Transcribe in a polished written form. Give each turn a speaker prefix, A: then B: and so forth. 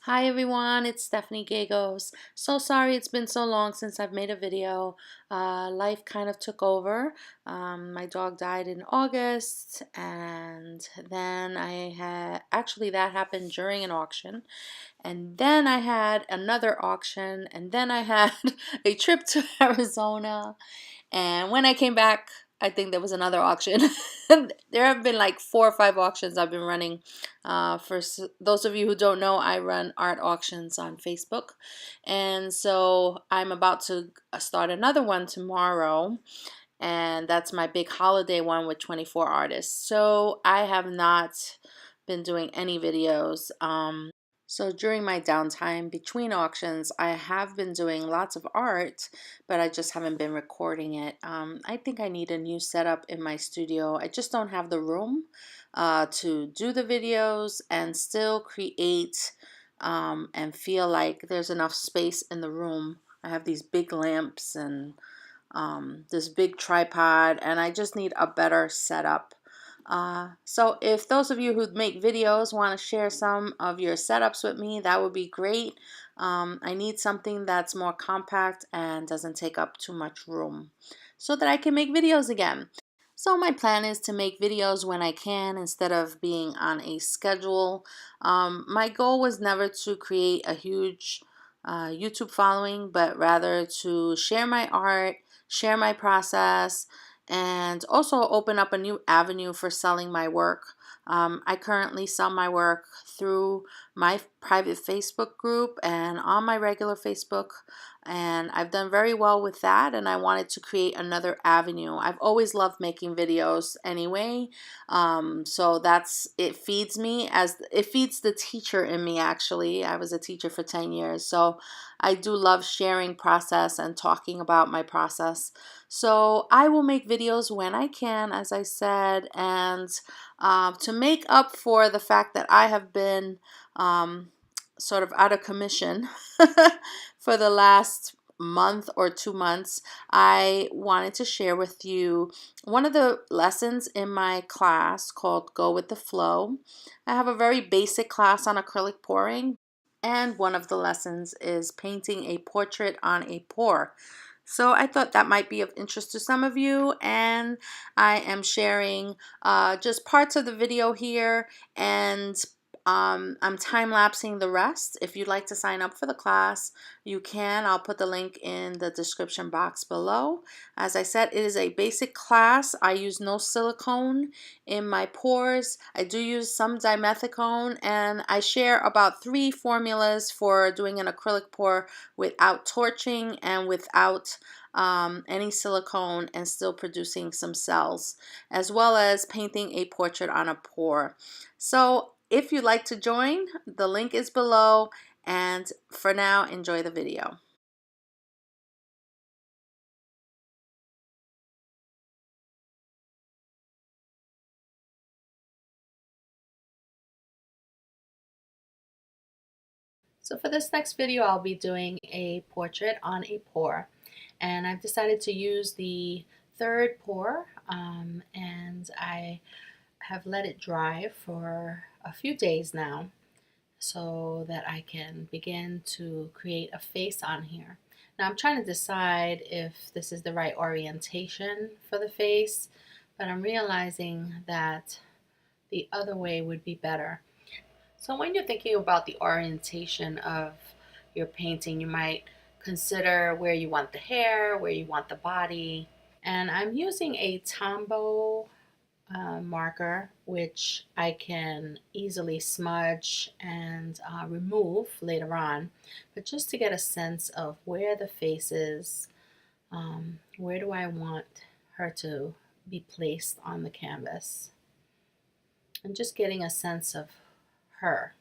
A: Hi everyone, it's Stephanie Gagos. So sorry it's been so long since I've made a video. Life kind of took over. My dog died in August, and then that happened during an auction, and then I had another auction, and then I had a trip to Arizona. And when I came back, I think there was another auction. There have been like 4 or 5 auctions I've been running. For those of you who don't know, I run art auctions on Facebook. And so I'm about to start another one tomorrow. And that's my big holiday one with 24 artists. So I have not been doing any videos. So during my downtime between auctions, I have been doing lots of art, but I just haven't been recording it. I think I need a new setup in my studio. I just don't have the room to do the videos and still create and feel like there's enough space in the room. I have these big lamps and this big tripod, and I just need a better setup. So if those of you who make videos want to share some of your setups with me, that would be great. I need something that's more compact and doesn't take up too much room so that I can make videos again. So my plan is to make videos when I can instead of being on a schedule. My goal was never to create a huge YouTube following, but rather to share my art, share my process, and also open up a new avenue for selling my work. I currently sell my work through my private Facebook group and on my regular Facebook, and I've done very well with that, and I wanted to create another avenue. I've always loved making videos anyway, so it feeds me, as it feeds the teacher in me. Actually, I was a teacher for 10 years, so I do love sharing process and talking about my process. So I will make videos when I can, as I said, and to make up for the fact that I have been sort of out of commission for the last month or 2 months, I wanted to share with you one of the lessons in my class called Go with the Flow. I have a very basic class on acrylic pouring, and one of the lessons is painting a portrait on a pour. So I thought that might be of interest to some of you, and I am sharing just parts of the video here, and I'm time-lapsing the rest. If you'd like to sign up for the class, you can. I'll put the link in the description box below. As I said, it is a basic class. I use no silicone in my pours. I do use some dimethicone, and I share about 3 formulas for doing an acrylic pour without torching and without any silicone and still producing some cells, as well as painting a portrait on a pour. So if you'd like to join, the link is below, and for now, enjoy the video. So for this next video, I'll be doing a portrait on a pour, and I've decided to use the third pour, and I have let it dry for a few days now so that I can begin to create a face on here. Now I'm trying to decide if this is the right orientation for the face, but I'm realizing that the other way would be better. So when you're thinking about the orientation of your painting, you might consider where you want the hair, where you want the body. And I'm using a Tombow marker, which I can easily smudge and remove later on. But just to get a sense of where the face is, where do I want her to be placed on the canvas, and just getting a sense of her.